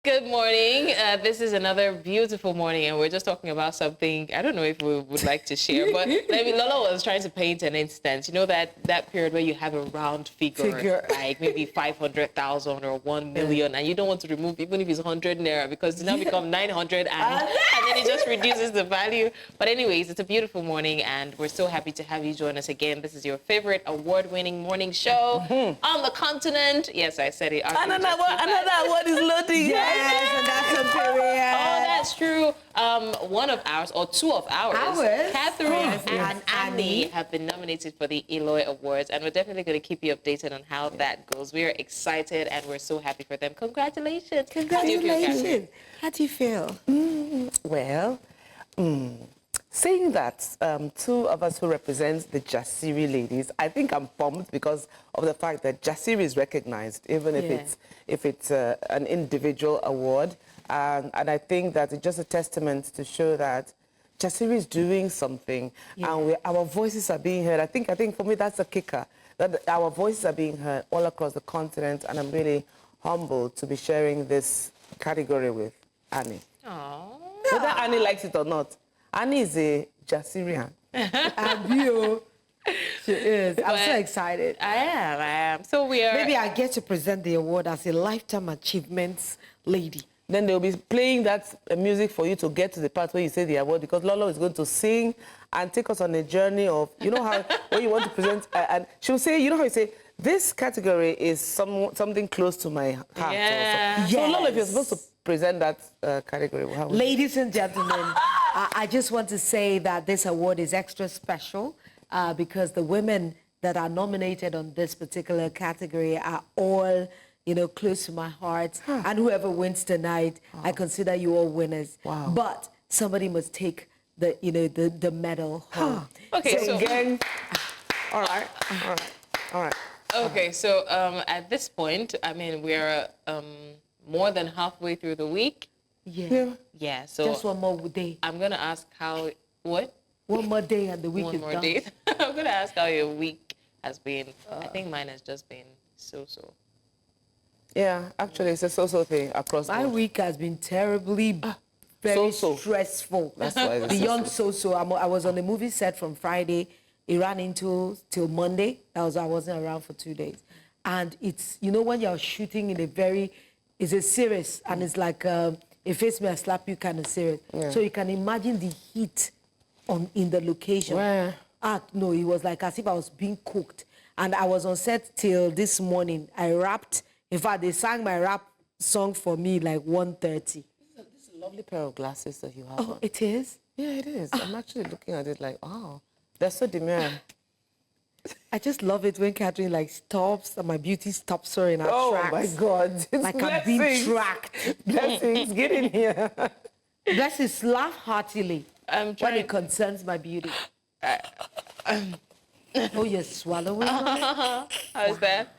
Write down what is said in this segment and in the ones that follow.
Good morning. This is another beautiful morning, and we're just talking about something. I don't know if we would like to share, but Lola was trying to paint an instance. You know that period where you have a round figure. Like maybe 500,000 or 1 million, and you don't want to remove even if it's 100 naira because it's now become 900, and then it just reduces the value. But anyways, it's a beautiful morning, and we're so happy to have you join us again. This is your favorite award-winning morning show on the continent. Yes, I said it. Another award is loading. Yes, and that's a period. Oh, that's true. One of ours, or two of ours, Catherine and Annie have been nominated for the Eloy Awards, and we're definitely going to keep you updated on how that goes. We're excited, and we're so happy for them. Congratulations. Congratulations. How do you feel? Well, saying that two of us who represent the Jasiri ladies, I think I'm pumped because of the fact that Jasiri is recognized, even if it's an individual award. And I think that it's just a testament to show that Jasiri is doing something, and our voices are being heard. I think for me that's a kicker, that our voices are being heard all across the continent, and I'm really humbled to be sharing this category with Annie. Aww. Whether Annie likes it or not, Annie is a Jasirian. She is. I'm so excited. I am. So we are... Maybe I get to present the award as a Lifetime Achievements lady. Then they'll be playing that music for you to get to the part where you say the award, because Lolo is going to sing and take us on a journey of, you know how, when you want to present, and she'll say, you know how you say, this category is something close to my heart. Yeah. So Lolo, if you're supposed to present that category, how would Ladies and gentlemen, I just want to say that this award is extra special because the women that are nominated on this particular category are all, you know, close to my heart. And whoever wins tonight, I consider you all winners. Wow. But somebody must take the, you know, the medal home. Okay, so... again, all right. Okay, so at this point, I mean, we're more than halfway through the week. Yeah, so... Just one more day. I'm going to ask how... What? One more day and the week One is more done. day. I'm going to ask how your week has been. I think mine has just been so-so. Yeah, actually, it's a so-so thing across My board. week has been terribly, very stressful. That's why it's Beyond so-so. I was on the movie set from Friday. It ran till Monday. I wasn't around for 2 days. And it's, you know, when you're shooting in it's a series, and it's like a face me, I slap you kind of series. Yeah. So you can imagine the heat in the location. Where? No, it was like as if I was being cooked. And I was on set till this morning. I rapped. In fact, they sang my rap song for me like 1:30. This is a lovely pair of glasses that you have on. It is? Yeah, it is. I'm actually looking at it like, oh, they're so demure. I just love it when Catherine like stops and my beauty stops her in her tracks. Oh my God. It's like I'm being tracked. Blessings, get in here. Blessings, laugh heartily I'm when it concerns my beauty. Oh, you're swallowing? How is that?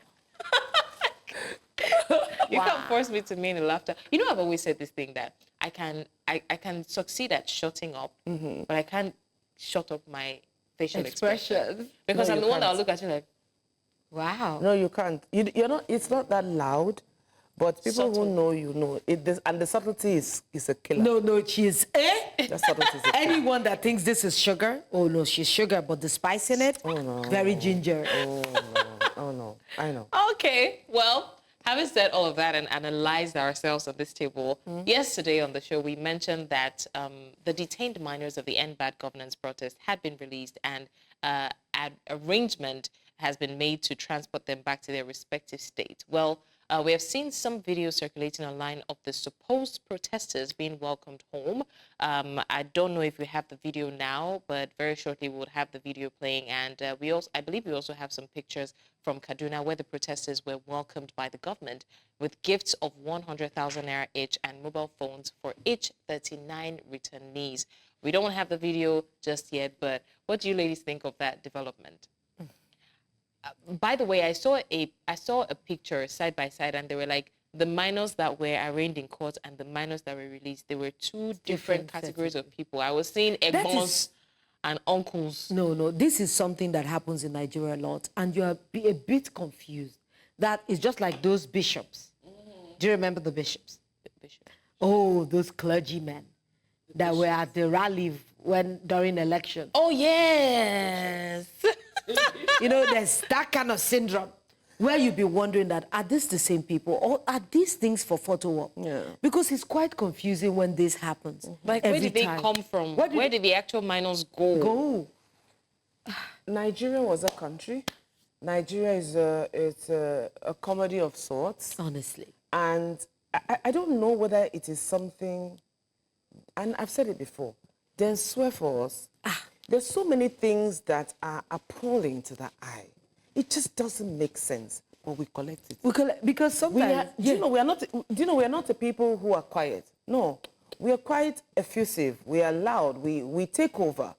You can't force me to mean laughter. You know, I've always said this thing that I can succeed at shutting up, but I can't shut up my facial expression. Because I'm the one that'll look at you like, wow. No, you can't. You're not. It's not that loud, but people who know you know it. And the subtlety is a killer. No, she's The subtlety is a killer. anyone that thinks this is sugar, oh no, she's sugar, but the spice in it, very ginger. Oh no, I know. Okay, well, having said all of that and analyzed ourselves on this table, yesterday on the show, we mentioned that the detained minors of the End Bad Governance protest had been released, and an arrangement has been made to transport them back to their respective states. Well, we have seen some videos circulating online of the supposed protesters being welcomed home. I don't know if we have the video now, but very shortly we would have the video playing. And I believe we also have some pictures from Kaduna where the protesters were welcomed by the government with gifts of 100,000 naira each and mobile phones for each 39 returnees. We don't have the video just yet, but what do you ladies think of that development? By the way, I saw a picture side by side, and they were like the minors that were arraigned in court and the minors that were released. They were two different categories of people. I was seeing egbons and uncles. No, this is something that happens in Nigeria a lot, and you're a bit confused. That is just like those bishops. Do you remember the bishops? bishop. Oh, those clergymen that were at the rally during election. Oh, yes. You know, there's that kind of syndrome where you'll be wondering that, are these the same people or are these things for photo op? Yeah. Because it's quite confusing when this happens. Like, where did they come from? Where did the actual minors go? Nigeria was a country. Nigeria is a comedy of sorts. Honestly. And I don't know whether it is something, and I've said it before, there's swear for us. There's so many things that are appalling to the eye. It just doesn't make sense, but we collect it. Because sometimes... do you know, we are not the people who are quiet. No, we are quite effusive. We are loud. We take over.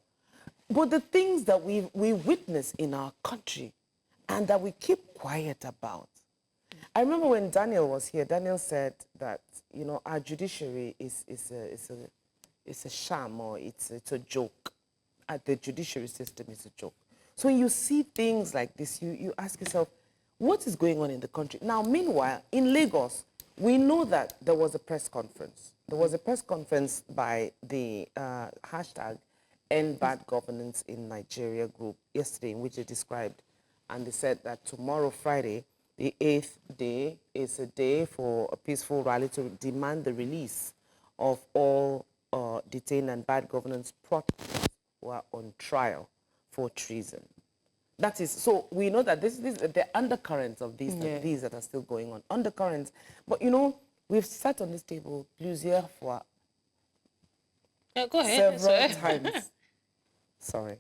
But the things that we witness in our country and that we keep quiet about. I remember when Daniel was here, Daniel said that, you know, our judiciary is a sham, or it's a joke. The judiciary system is a joke. So when you see things like this, you ask yourself, what is going on in the country? Now, meanwhile, in Lagos, we know that there was a press conference. There was a press conference by the hashtag End Bad Governance in Nigeria group yesterday, in which they described, and they said that tomorrow, Friday, the 8th day, is a day for a peaceful rally to demand the release of all detained and bad governance protesters who are on trial for treason. That is, so we know that this is the undercurrents of these, these that are still going on. Undercurrents. But, you know, we've sat on this table, plusieurs fois, go ahead. several times. Sorry.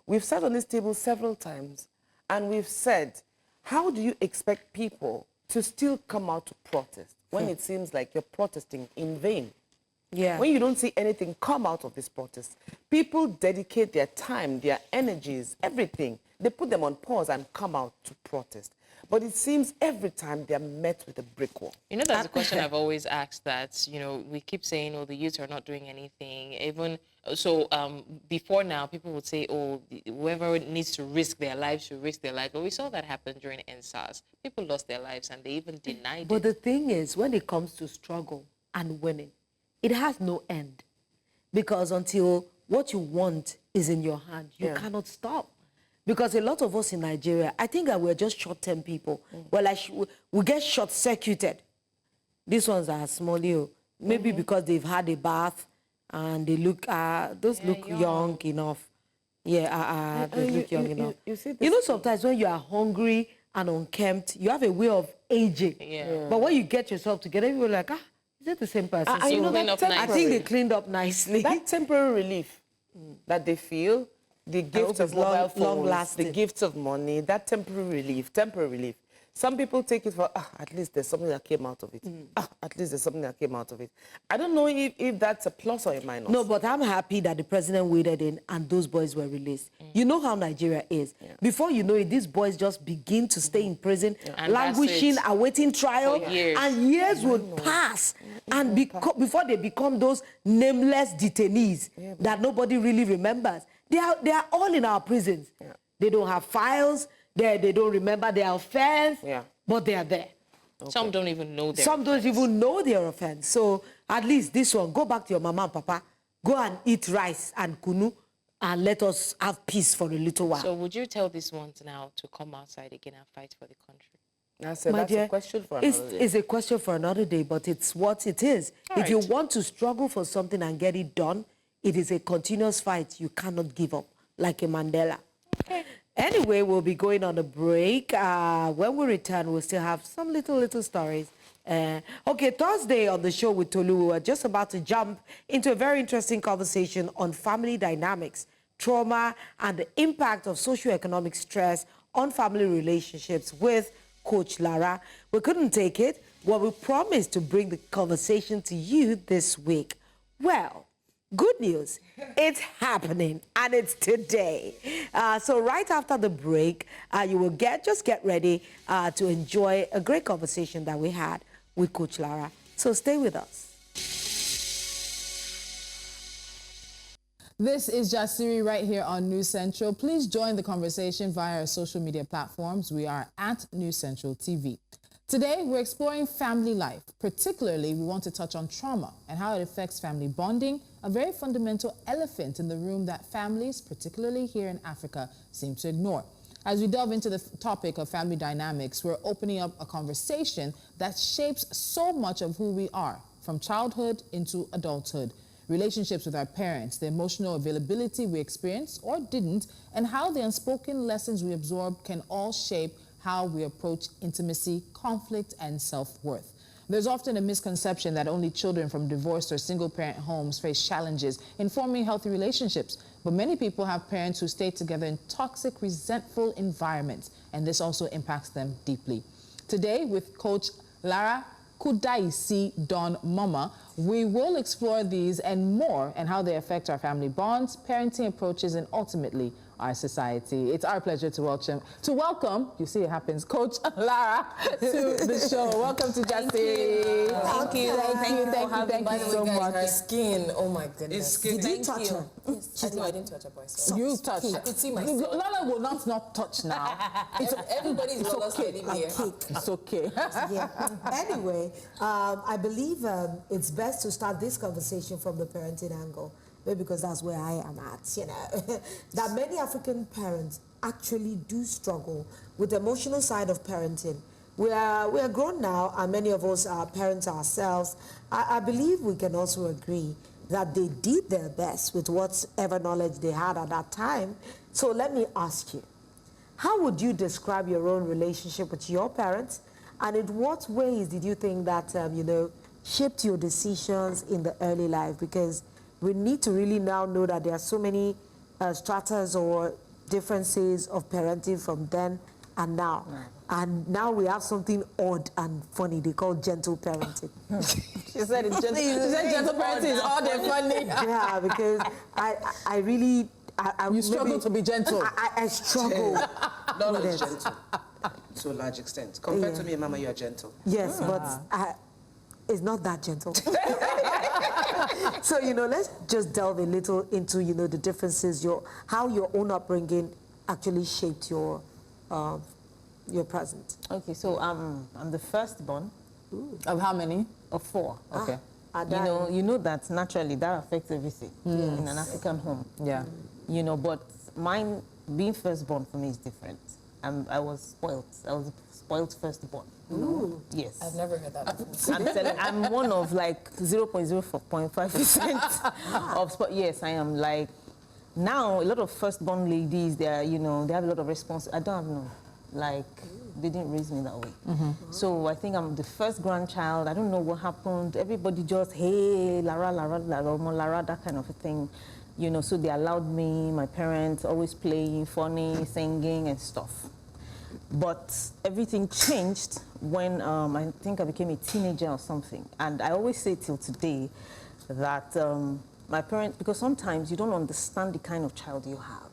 We've sat on this table several times, and we've said, how do you expect people to still come out to protest when it seems like you're protesting in vain? Yeah. When you don't see anything come out of this protest, people dedicate their time, their energies, everything. They put them on pause and come out to protest. But it seems every time they're met with a brick wall. You know, that's a question I've always asked, that, you know, we keep saying, oh, the youth are not doing anything. Even so, before now, people would say, oh, whoever needs to risk their lives should risk their life. But we saw that happen during NSAS. People lost their lives and they even denied it. But the thing is, when it comes to struggle and winning, it has no end. Because until what you want is in your hand, you cannot stop. Because a lot of us in Nigeria, I think that we're just short-term people. Well, like, we get short-circuited. These ones are small, maybe because they've had a bath and they look, those look young enough. Yeah, they look young enough. You know, sometimes when you are hungry and unkempt, you have a way of aging. Yeah. But when you get yourself together, you're like, is it the same person? You know, I think they cleaned up nicely. That temporary relief that they feel, the gift of mobile phones, the gifts of money, that temporary relief. Some people take it for, at least there's something that came out of it. At least there's something that came out of it. I don't know if that's a plus or a minus. No, but I'm happy that the president waded in and those boys were released. You know how Nigeria is. Before you know it, these boys just begin to stay in prison, languishing, awaiting trial, and years would pass. And before they become those nameless detainees that nobody really remembers. They are all in our prisons. They don't have files. They don't remember their offense, but they are there. Okay. Some don't even know their Some don't even know their offense. So at least this one, go back to your mama and papa, go and eat rice and kunu, and let us have peace for a little while. So would you tell these ones now to come outside again and fight for the country? That's a question for another day. It's a question for another day, but it's what it is. If you want to struggle for something and get it done, it is a continuous fight. You cannot give up, like a Mandela. Okay. Anyway, we'll be going on a break. When we return, we'll still have some little stories. Okay, Thursday on the show with Tolu, we were just about to jump into a very interesting conversation on family dynamics, trauma, and the impact of socio-economic stress on family relationships with Coach Lara. We couldn't take it. Well, we promised to bring the conversation to you this week. Well, good news, it's happening, and it's today. So right after the break, you will just get ready to enjoy a great conversation that we had with Coach Lara. So stay with us. This is Jasiri right here on News Central. Please join the conversation via our social media platforms. We are at News Central TV. Today, we're exploring family life. Particularly, we want to touch on trauma and how it affects family bonding, a very fundamental elephant in the room that families, particularly here in Africa, seem to ignore. As we delve into the topic of family dynamics, we're opening up a conversation that shapes so much of who we are, from childhood into adulthood. Relationships with our parents, the emotional availability we experienced or didn't, and how the unspoken lessons we absorbed can all shape how we approach intimacy, conflict, and self-worth. There's often a misconception that only children from divorced or single-parent homes face challenges in forming healthy relationships, but many people have parents who stay together in toxic, resentful environments, and this also impacts them deeply. Today, with Coach Lara Kudaisi Don Mama, we will explore these and more and how they affect our family bonds, parenting approaches, and ultimately our society. It's our pleasure to welcome, you see it happens, Coach Lara to the show. Welcome to Justin. Thank you So much. Her skin, oh my goodness. Did you touch her? No, I didn't touch her, boy. You touched. I could see myself. Lala will not touch now. Everybody's Lola's lady here. It's okay. Yeah. Anyway, I believe it's best to start this conversation from the parenting angle, maybe because that's where I am at, you know. That many African parents actually do struggle with the emotional side of parenting. We are grown now, and many of us are parents ourselves. I believe we can also agree that they did their best with whatever knowledge they had at that time. So let me ask you, how would you describe your own relationship with your parents? And in what ways did you think that, shaped your decisions in the early life? Because we need to really now know that there are so many stratas or differences of parenting from then and now. Right. And now we have something odd and funny they call gentle parenting. She said it's gentle. She said gentle parenting is odd and funny. Yeah, because I really... you struggle to be gentle. I struggle. Not as gentle, to a large extent. Compared to me and Mama, you are gentle. Yes, but it's not that gentle. So, let's just delve a little into, the differences, how your own upbringing actually shaped your present. Okay, so I'm the firstborn. Of how many? Of 4. Okay. You know that naturally that affects everything in an African home. Yeah. But mine, being firstborn for me is different. I was spoiled. I was a spoiled firstborn. Ooh. Yes. I've never heard that before. I'm one of like 0.05% of spot. Yes, I am. Like now, a lot of firstborn ladies, they have a lot of response. I don't know, like they didn't raise me that way. So I think I'm the first grandchild. I don't know what happened. Everybody just, hey, Lara, that kind of a thing. So they allowed me, my parents, always playing, funny, singing and stuff. But everything changed when I think I became a teenager or something. And I always say till today that my parents, because sometimes you don't understand the kind of child you have.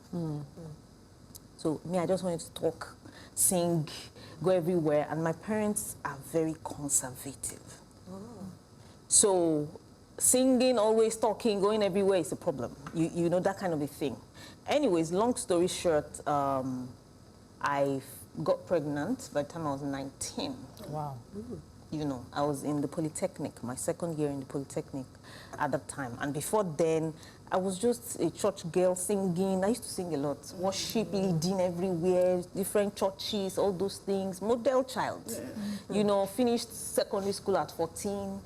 So me, I just wanted to talk, sing, go everywhere. And my parents are very conservative. So singing, always talking, going everywhere is a problem. You know, that kind of a thing. Anyways, long story short, I got pregnant by the time I was 19. Wow. I was in the Polytechnic, my second year in the Polytechnic at that time. And before then, I was just a church girl singing. I used to sing a lot. Worship, leading everywhere, different churches, all those things. Model child. Finished secondary school at 14.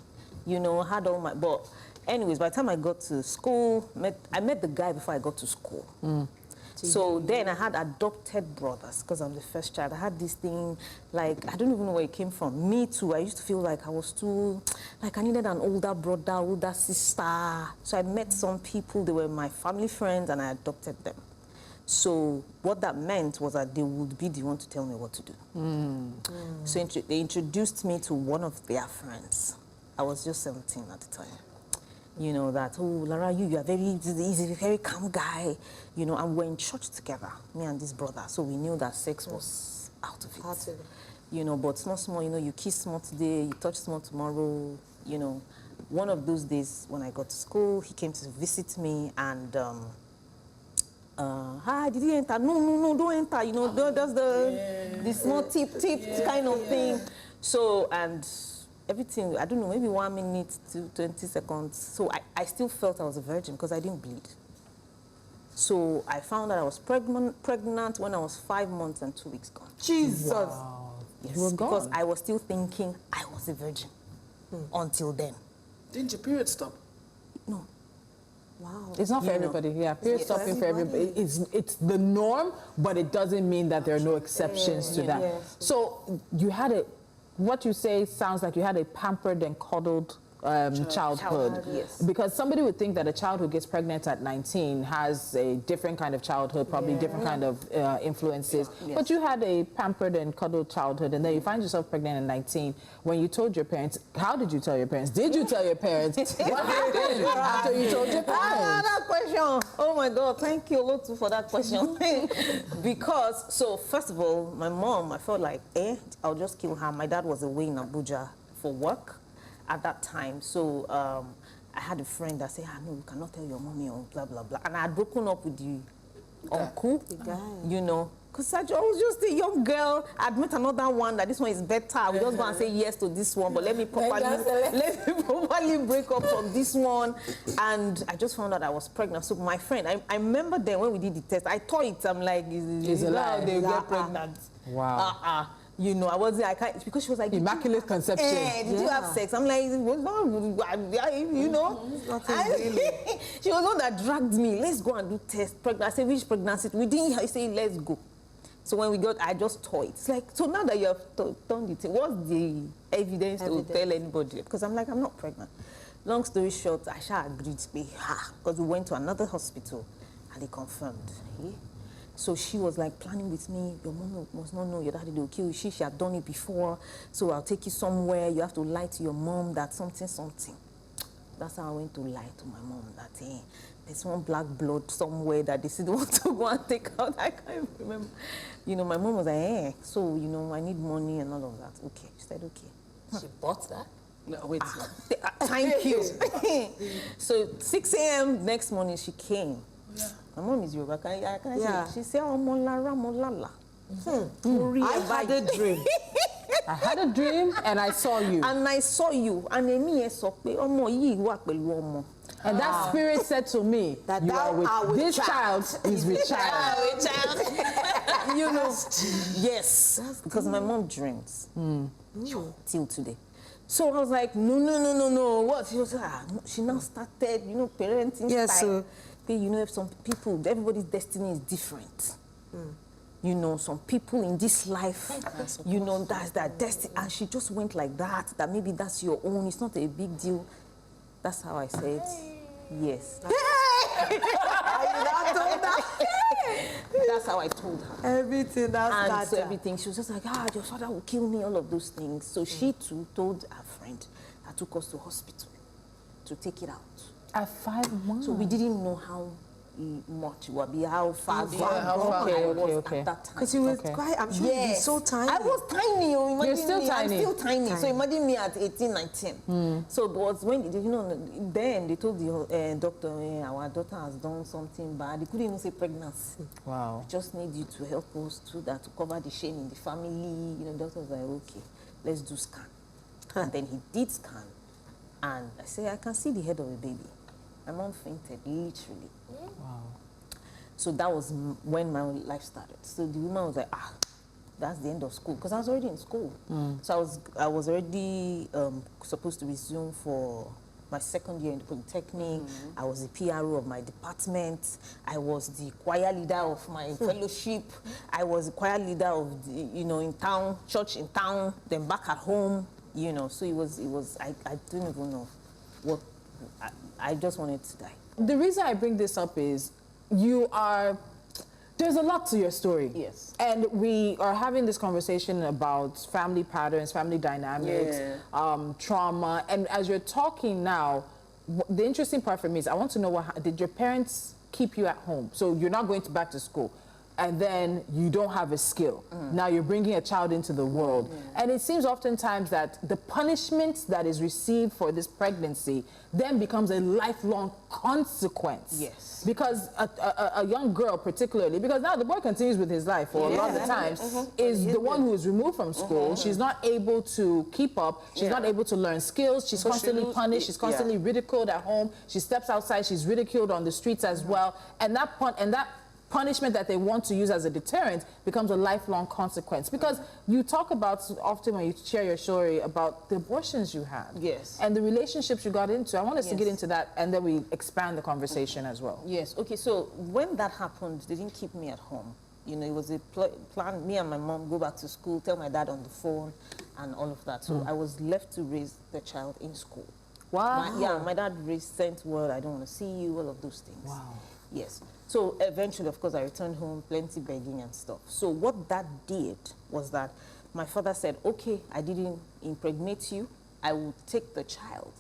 Had all my... But anyways, by the time I got to school, I met the guy before I got to school. So then I had adopted brothers because I'm the first child. I had this thing, like, I don't even know where it came from. Me too, I used to feel like I was too, like I needed an older brother, older sister. So I met some people, they were my family friends, and I adopted them. So what that meant was that they would be the one to tell me what to do. So they introduced me to one of their friends. I was just 17 at the time. That, oh, Lara, you are very easy, very calm guy. And we're in church together, me and this brother. So we knew that sex was out of it. But small, you kiss small today, you touch small tomorrow. One of those days when I got to school, he came to visit me and, hi, did you enter? No, don't enter. There's the small tip kind of thing. So, and everything, I don't know, maybe 1 minute to 20 seconds. So I still felt I was a virgin because I didn't bleed. So I found that I was pregnant when I was 5 months and 2 weeks gone. Jesus. Wow. Yes, You were because gone. I was still thinking I was a virgin until then. Didn't your period stop? No. Wow. It's not for You know. everybody. Yeah, period Yes. stopping for everybody. It's the norm, but it doesn't mean that there are no exceptions to that. Yes. So you had what you say sounds like you had a pampered and coddled childhood. Yes. Because somebody would think that a child who gets pregnant at 19 has a different kind of childhood, probably different kind of influences. Yes. But you had a pampered and cuddled childhood, and then you find yourself pregnant at 19. When you told your parents, how did you tell your parents? Did you tell your parents? What happened after you told your parents? That question. Oh my God, thank you, Lotu, for that question. Because, so first of all, my mom, I felt like, I'll just kill her. My dad was away in Abuja for work at that time. So I had a friend that said, no, you cannot tell your mommy or blah, blah, blah. And I had broken up with the uncle, you know, because I was just a young girl. I'd met another one that this one is better. We just go and say yes to this one, but let me properly break up from this one. And I just found out I was pregnant. So my friend, I remember then when we did the test, I thought it, I'm like, is it how they get pregnant? Wow. You know, I can't, because she was like, Immaculate conception. Did you have sex? I'm like, you know. She was the one that dragged me. Let's go and do test. I said, which pregnancy? We didn't say, let's go. So when we got, I just told it. It's like, so now that you have done it, what's the evidence to tell anybody? Because I'm like, I'm not pregnant. Long story short, Aisha agreed to pay her because we went to another hospital and they confirmed. So she was like planning with me, your mom must not know your daddy will kill you. She had done it before, so I'll take you somewhere. You have to lie to your mom that something. That's how I went to lie to my mom that there's one black blood somewhere that they said they want to go and take out. I can't even remember. You know, my mom was like, so, you know, I need money and all of that. Okay, she said, okay. She bought that? No, wait. Thank you. So 6 a.m. next morning, she came. Yeah. My mom is Yoruba. She said, oh, Molara, Molala. I had a dream. I had a dream and I saw you. And I saw you. And that spirit said to me, that you are with this child is with child. You know, yes, because my mom dreams till today. So I was like, no. What? She was like, she now started, you know, parenting style. You know, if some people, everybody's destiny is different. You know, some people in this life, you know, that's their destiny. And she just went like that maybe that's your own. It's not a big deal. That's how I said, yes. That's how I told her. Everything that's so everything. She was just like, your father will kill me, all of those things. So she too told her friend that took us to hospital to take it out. At 5 months. So we didn't know how much it would be, how far I was at that time. Because you were quite, I'm sure you were so tiny. I was tiny. Imagine You're still me, tiny. I'm still tiny. So imagine me at 18, 19. So it was when, you know, then they told the doctor, our daughter has done something bad. They couldn't even say pregnancy. Wow. Just need you to help us to that, to cover the shame in the family. You know, the doctor was like, okay, let's do scan. And then he did scan. And I said, I can see the head of a baby. My mom fainted, literally. Wow. So that was when my life started. So the woman was like, that's the end of school. Because I was already in school. So I was already supposed to resume for my second year in the Polytechnic. I was the PRO of my department. I was the choir leader of my fellowship. I was the choir leader of the, you know, in town, church in town, then back at home, you know. So it was, I don't even know what, I just wanted to die. The reason I bring this up is there's a lot to your story. Yes. And we are having this conversation about family patterns, family dynamics, trauma. And as you're talking now, the interesting part for me is I want to know, did your parents keep you at home? So you're not going back to school. and then you don't have a skill. Now you're bringing a child into the world. And it seems oftentimes that the punishment that is received for this pregnancy then becomes a lifelong consequence. Yes. Because a young girl particularly, because now the boy continues with his life for a lot of the times, is the one who is removed from school. She's not able to keep up. She's not able to learn skills. She's constantly punished. She's constantly ridiculed at home. She steps outside. She's ridiculed on the streets as well. And that punishment that they want to use as a deterrent becomes a lifelong consequence. Because you talk about often when you share your story about the abortions you had. Yes. And the relationships you got into. I want us to get into that and then we expand the conversation as well. Yes, okay, so when that happened, they didn't keep me at home. You know, it was a plan, me and my mom go back to school, tell my dad on the phone and all of that. So I was left to raise the child in school. Wow. My dad sent word, I don't want to see you, all of those things. Wow. Yes. So eventually, of course, I returned home, plenty begging and stuff. So what that did was that my father said, okay, I didn't impregnate you. I will take the child,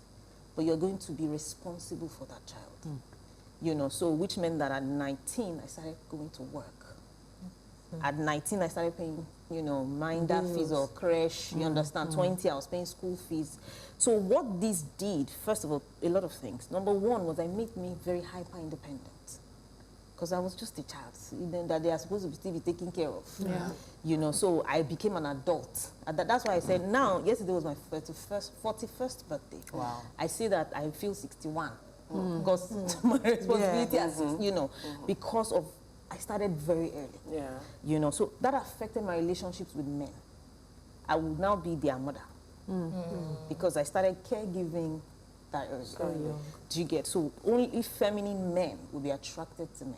but you're going to be responsible for that child. You know, so which meant that at 19, I started going to work. At 19, I started paying, you know, minder fees or creche, you understand, 20, I was paying school fees. So what this did, first of all, a lot of things. Number one was it made me very hyper-independent. Because I was just a child, you know, that they are supposed to still be taken care of. Yeah. You know, so I became an adult. And that's why I said now, yesterday was my 41st birthday. Wow. I say that I feel 61. Because my responsibility as, you know, because of, I started very early. Yeah. You know, so that affected my relationships with men. I would now be their mother. Because I started caregiving that early. Do you get? So only if feminine men will be attracted to me.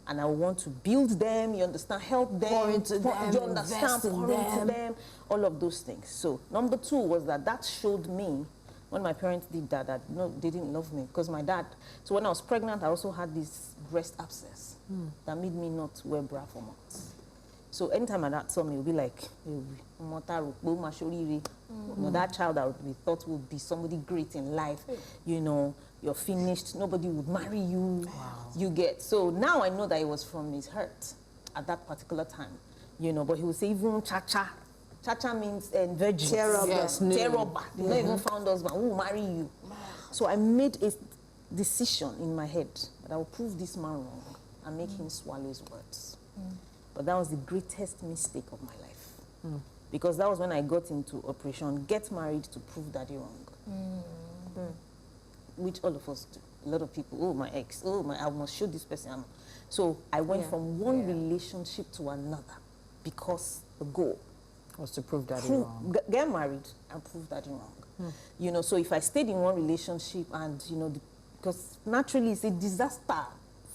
And I want to build them, you understand, help them, Pour into them, you understand, invest in pour into them. them, all of those things. So number two was that showed me, when my parents did that no, they didn't love me. Because my dad, so when I was pregnant, I also had this breast abscess that made me not wear bra for months. So anytime my dad saw me, he would be like, you know, that child that would be thought would be somebody great in life, you know, you're finished, nobody would marry you, you get. So now I know that it was from his hurt at that particular time, you know, but he would say even cha-cha. Cha-cha means virgin. Yes, Terror. They not even found husband who will marry you. So I made a decision in my head that I will prove this man wrong and make him swallow his words. But that was the greatest mistake of my life. Because that was when I got into Operation Get Married to Prove Daddy Wrong. Which all of us do. A lot of people, oh, my ex, oh, I must show this person. So I went from one relationship to another because the goal Was to prove Daddy wrong. Get married and prove Daddy wrong. You know, so if I stayed in one relationship and, you know, because naturally it's a disaster.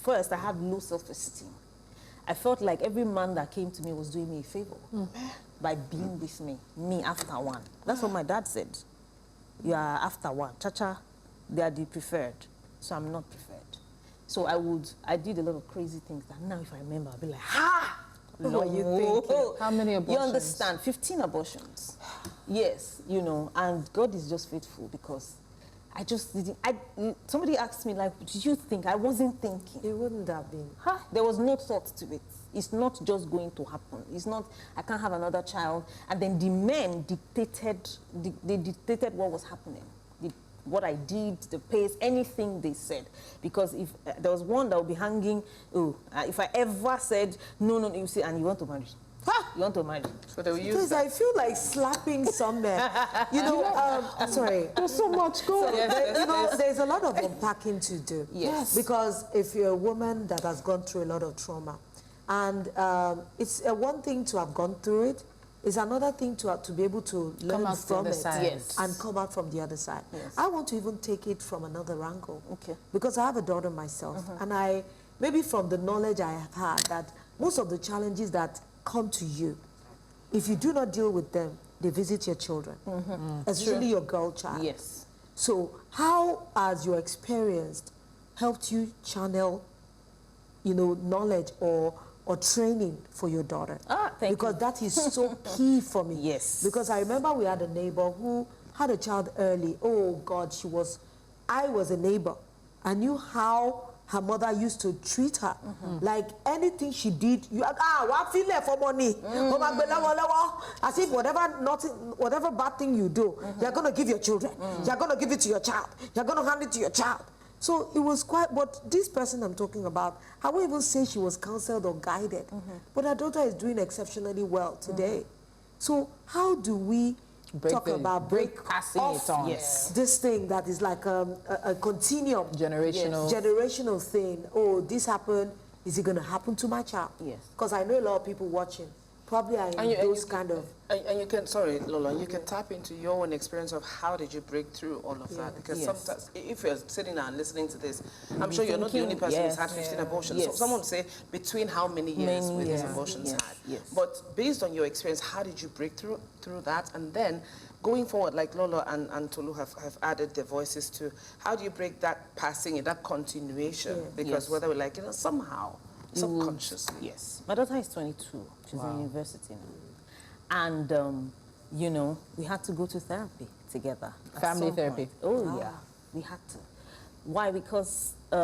First, I had low self-esteem. I felt like every man that came to me was doing me a favor by being with me after one. That's what my dad said. You are after one. Cha-cha, they are the preferred. So I'm not preferred. So I did a lot of crazy things that now if I remember, I'll be like, ha! What are you thinking? How many abortions? You understand, 15 abortions. Yes, you know, and God is just faithful because I just didn't, somebody asked me like, did you think? I wasn't thinking. It wouldn't have been. There was no thought to it. It's not just going to happen. It's not, I can't have another child. And then the men dictated, they dictated what was happening. What I did, the pace, anything they said. Because if there was one that would be hanging, if I ever said, no, you say, and you want to marry. You want to marry. So they will use Because that. I feel like slapping some men. You know, sorry. There's so much going on. You know, there's a lot of unpacking to do. Yes. Because if you're a woman that has gone through a lot of trauma, and it's one thing to have gone through it, it's another thing to be able to learn out the from other it side. and come out from the other side. Yes. I want to even take it from another angle. Okay. Because I have a daughter myself, and maybe from the knowledge I have had, that most of the challenges that come to you, if you do not deal with them, they visit your children, especially your girl child. Yes. So how has your experience helped you channel, you know, knowledge or training for your daughter? Thank you. Because that is so key for me. Yes. Because I remember we had a neighbor who had a child early. Oh God, I was a neighbor. I knew how her mother used to treat her. Like anything she did, you what feel there for money? As if whatever bad thing you do, you're going to give your children. You're going to give it to your child. You're going to hand it to your child. So it was quite, but this person I'm talking about, I won't even say she was counseled or guided, but her daughter is doing exceptionally well today. So how do we talk about passing it on? This thing that is like a continuum, generational thing? Oh, this happened. Is it going to happen to my child? Yes. Because I know a lot of people watching probably are in those kind of. And you can, sorry, Lola, you can tap into your own experience of how did you break through all of that. Because sometimes, if you're sitting there and listening to this, I'm sure you're not the only person who's had 15 abortions. So someone would say, between how many years were these abortions had? But based on your experience, how did you break through that? And then, going forward, like Lola and Tolu have added their voices to, how do you break that passing and that continuation? Because whether we like, somehow, subconsciously. Yes. My daughter is 22. She's in university now. And, we had to go to therapy together. Family therapy? Oh, yeah. We had to. Why? Because, I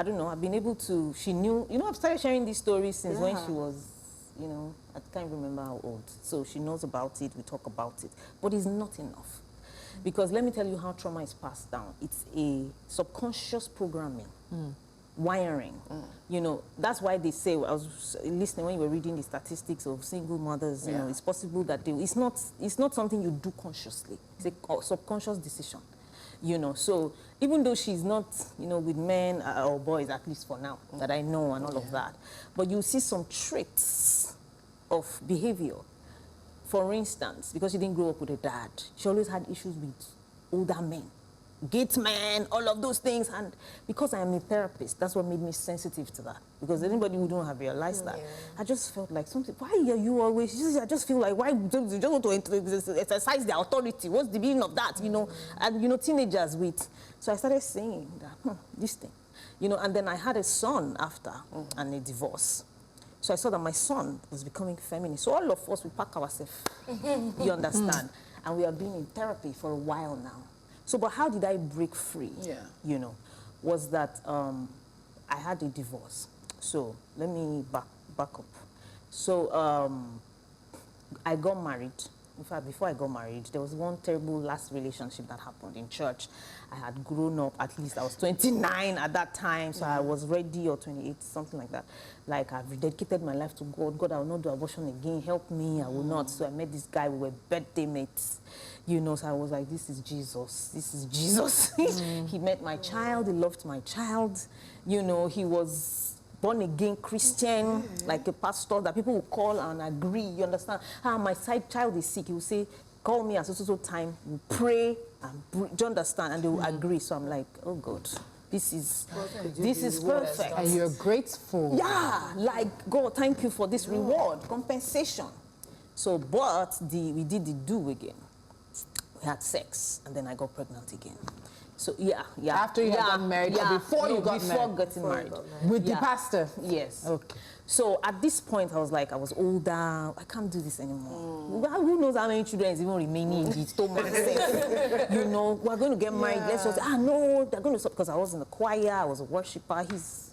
don't know, I've been able to, she knew, I've started sharing these stories since when she was, I can't remember how old. So she knows about it, we talk about it. But it's not enough. Because let me tell you how trauma is passed down. It's a subconscious programming. Wiring. That's why they say, I was listening when you were reading the statistics of single mothers, it's possible that it's not something you do consciously. It's a subconscious decision. So even though she's not, with men or boys, at least for now, that I know and all of that, but you see some traits of behavior. For instance, because she didn't grow up with a dad, she always had issues with older men. Gate man, all of those things, and because I am a therapist, that's what made me sensitive to that. Because anybody who don't have realized that, I just felt like something. Why are you always? I just feel like why you just want to exercise their authority? What's the meaning of that? And teenagers with. So I started saying that this thing, and then I had a son after and a divorce. So I saw that my son was becoming feminist. So all of us we pack ourselves. You understand? And we have been in therapy for a while now. So, but how did I break free? Was that I had a divorce. So let me back up. So I got married. In fact, before I got married, there was one terrible last relationship that happened in church. I had grown up, at least I was 29 at that time, so I was ready, or 28, something like that. Like, I've rededicated my life to God. God, I will not do abortion again. Help me, I will not. So I met this guy, we were birthday mates. So I was like, this is Jesus. This is Jesus. He met my child, he loved my child. He was born-again Christian, like a pastor that people will call and agree, you understand? My side child is sick, he will say, call me at so time, we'll pray, and do you understand? And they will agree. So I'm like, oh God, this is perfect. And you're grateful. Yeah, like, God, thank you for this reward, compensation. So, but we did the do again. We had sex, and then I got pregnant again. So, After you had gotten married, or before you got married? Before getting married. With the pastor? Yes. Okay. So, at this point, I was like, I was older. I can't do this anymore. Who knows how many children is even remaining in the stomach? We're going to get married. Let's just say, no, they're going to stop. Because I was in the choir, I was a worshiper. He's,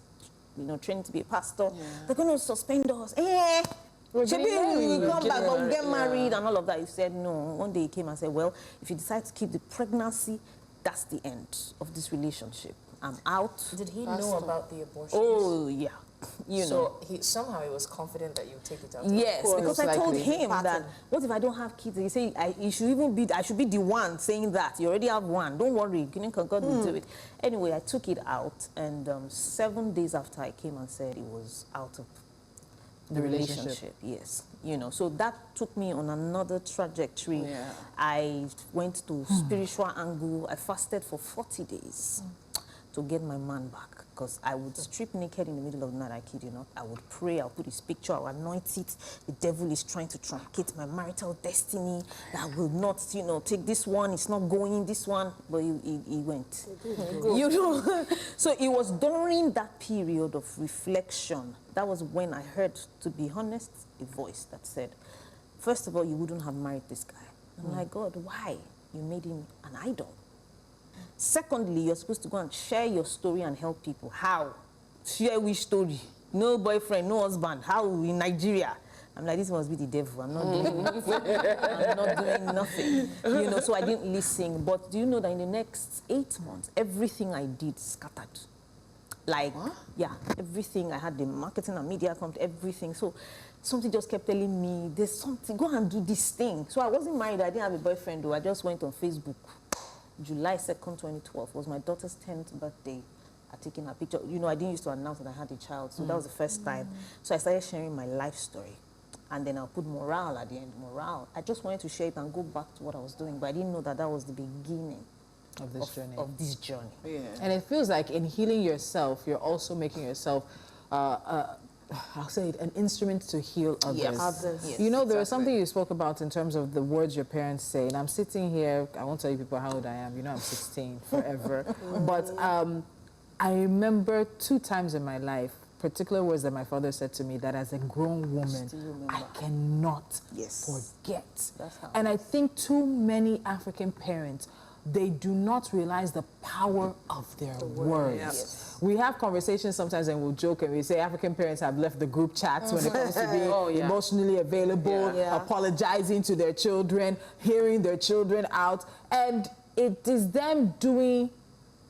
training to be a pastor. They're going to suspend us. We come back, but we get married and all of that. He said, no. One day he came and said, well, if you decide to keep the pregnancy, that's the end of this relationship. I'm out. Did he know about the abortion? Oh, yeah. So somehow he was confident that you would take it out. Yes, because I told him that, what if I don't have kids? He said, I should be the one saying that. You already have one. Don't worry. God will do it. Anyway, I took it out, and 7 days after I came and said it was out of the relationship. Yes. So that took me on another trajectory. I went to spiritual angle. I fasted for 40 days to get my man back, because I would strip naked in the middle of the night. I kid you not. I would pray. I'll put his picture. I'll anoint it. The devil is trying to truncate my marital destiny. I will not, take this one. It's not going. This one, but he went. So it was during that period of reflection. That was when I heard, to be honest, a voice that said, first of all, you wouldn't have married this guy. I'm like, God, why? You made him an idol. Secondly, you're supposed to go and share your story and help people. How? Share which story? No boyfriend, no husband. How in Nigeria? I'm like, this must be the devil. I'm not doing nothing. I'm not doing nothing. You know, so I didn't listen. But do you know that in the next 8 months, everything I did scattered. Like, yeah, everything. I had the marketing and media account, everything. So something just kept telling me, there's something, go and do this thing. So I wasn't married. I didn't have a boyfriend, though. I just went on Facebook. July 2nd, 2012 was my daughter's 10th birthday. I taken a picture. You know, I didn't used to announce that I had a child. So that was the first time. So I started sharing my life story. And then I'll put morale at the end, morale. I just wanted to share it and go back to what I was doing, but I didn't know that that was the beginning of this journey. Of this journey. Yeah. And it feels like in healing yourself, you're also making yourself, I'll say it, an instrument to heal others. Yes. Others. Yes, you know, there was something you spoke about in terms of the words your parents say, and I'm sitting here, I won't tell you people how old I am, you know I'm 16 forever, but I remember 2 times in my life, particular words that my father said to me that as a grown woman, I cannot forget. And I think too many African parents, they do not realize the power of their words. Yes. We have conversations sometimes and we'll joke and we say African parents have left the group chats when it comes to being emotionally available, apologizing to their children, hearing their children out. And it is them doing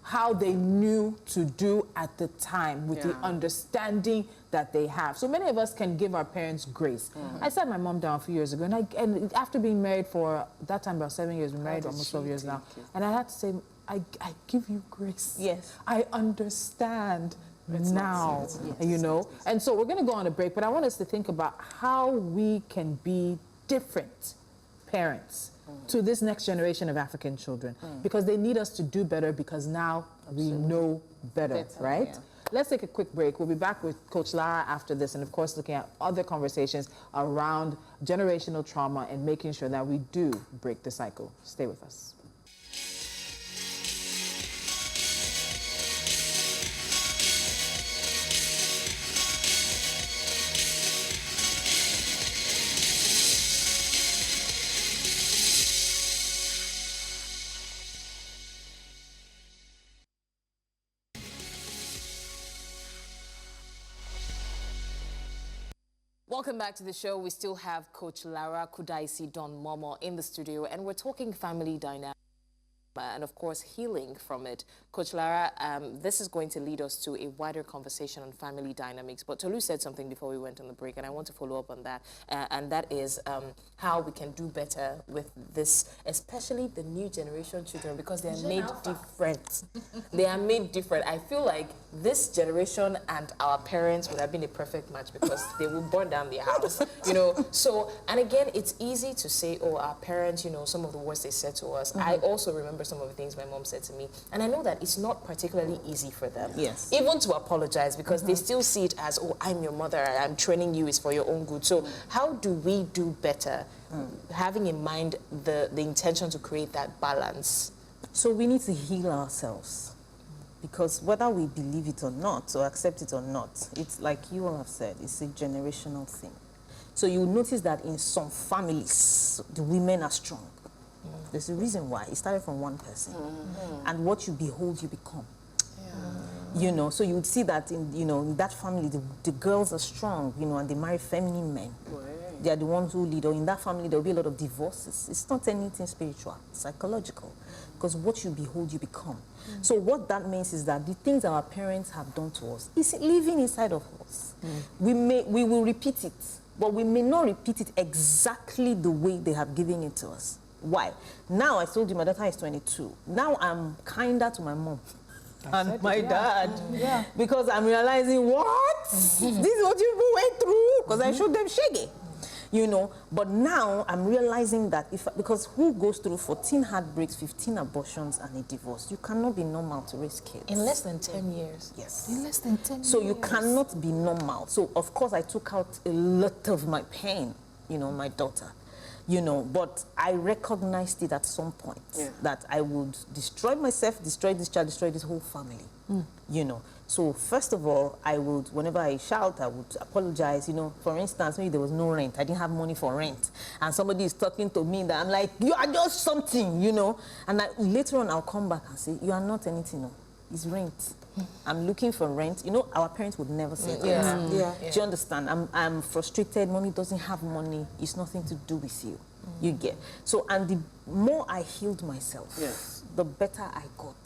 how they knew to do at the time with the understanding that they have. So many of us can give our parents grace. I sat my mom down a few years ago, and after being married for that time about 7 years, we're married almost 12 years now, and I had to say, I give you grace. Yes. I understand now, you know. And so we're going to go on a break, but I want us to think about how we can be different parents to this next generation of African children, because they need us to do better because now we know better, right? Yeah. Let's take a quick break. We'll be back with Coach Lara after this, and of course looking at other conversations around generational trauma and making sure that we do break the cycle. Stay with us. Welcome back to the show. We still have Coach Lara Kudaisi Don Momo in the studio, and we're talking family dynamics and, of course, healing from it. Coach Lara, this is going to lead us to a wider conversation on family dynamics. But Tolu said something before we went on the break, and I want to follow up on that. And that is how we can do better with this, especially the new generation children, because they are made different. They are made different. I feel like this generation and our parents would have been a perfect match because they will burn down their house, you know. So, and again, it's easy to say, oh, our parents, you know, some of the words they said to us. I also remember some of the things my mom said to me, and I know that it's not particularly easy for them, even to apologize, because they still see it as, oh, I'm your mother, I'm training you, is for your own good. So how do we do better, having in mind the intention to create that balance? So we need to heal ourselves, because whether we believe it or not, or accept it or not, it's like you all have said, it's a generational thing. So you notice that in some families, the women are strong. There's a reason why. It started from one person. And what you behold, you become. You know, so you would see that in, you know, in that family, the girls are strong, you know, and they marry feminine men. They are the ones who lead. Or in that family, there will be a lot of divorces. It's not anything spiritual, it's psychological. Because what you behold, you become. So what that means is that the things our parents have done to us is living inside of us. We will repeat it, but we may not repeat it exactly the way they have given it to us. Why? Now, I told you my daughter is 22. Now I'm kinder to my mom and my dad. Because I'm realizing, what? This is what you went through? Because I showed them shaggy. You know, but now I'm realizing that because who goes through 14 heartbreaks, 15 abortions, and a divorce? You cannot be normal to raise kids. In less than 10 years. Yes. In less than 10 years. So you cannot be normal. So, of course, I took out a lot of my pain, you know, my daughter. you know, but I recognized it at some point that I would destroy myself, destroy this child, destroy this whole family, you know. So first of all, I would, whenever I shout, I would apologize, you know. For instance, maybe there was no rent, I didn't have money for rent, and somebody is talking to me that I'm like, you are just something, you know. And later on, I'll come back and say, you are not anything, no, it's rent. I'm looking for rent. You know, our parents would never say that. Do you understand? I'm frustrated. Mommy doesn't have money. It's nothing to do with you. You get. So, and the more I healed myself, the better I got.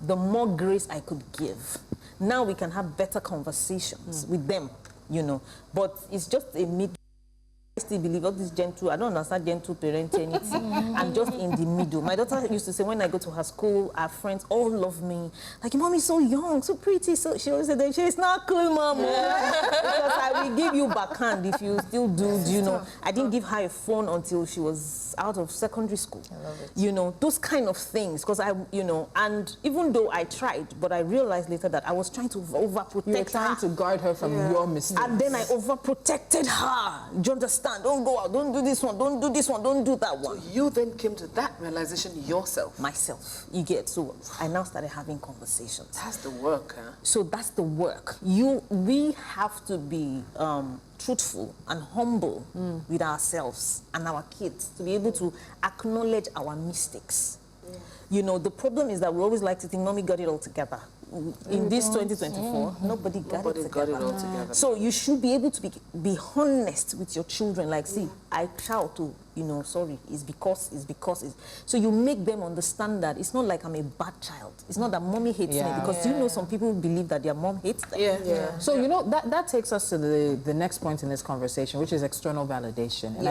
The more grace I could give. Now we can have better conversations with them, you know. But it's just a mid. I still believe all this gentle, I don't understand gentle parenting, anything. I'm just in the middle. My daughter used to say when I go to her school, our friends all love me. Like, your mommy's so young, so pretty. So she always said, she's not cool, mom. Because I will give you backhand if you still do, you know. I didn't give her a phone until she was out of secondary school. I love it. You know, those kind of things. Because you know, and even though I tried, but I realized later that I was trying to overprotect her. You were trying to guard her from your mistakes. And then I overprotected her. Do you understand? Don't go out, don't do this one, don't do this one, don't do that one. So you then came to that realization yourself? Myself, you get. So I now started having conversations. That's the work, huh? So that's the work. We have to be truthful and humble with ourselves and our kids to be able to acknowledge our mistakes. You know, the problem is that we always like to think, mommy got it all together. In this 2024, nobody got it together. So you should be able to be honest with your children. Like, see, I shout to, you know, sorry, it's because. So you make them understand that it's not like I'm a bad child. It's not that mommy hates me, because you know some people believe that their mom hates them. So, you know, that takes us to the next point in this conversation, which is external validation. And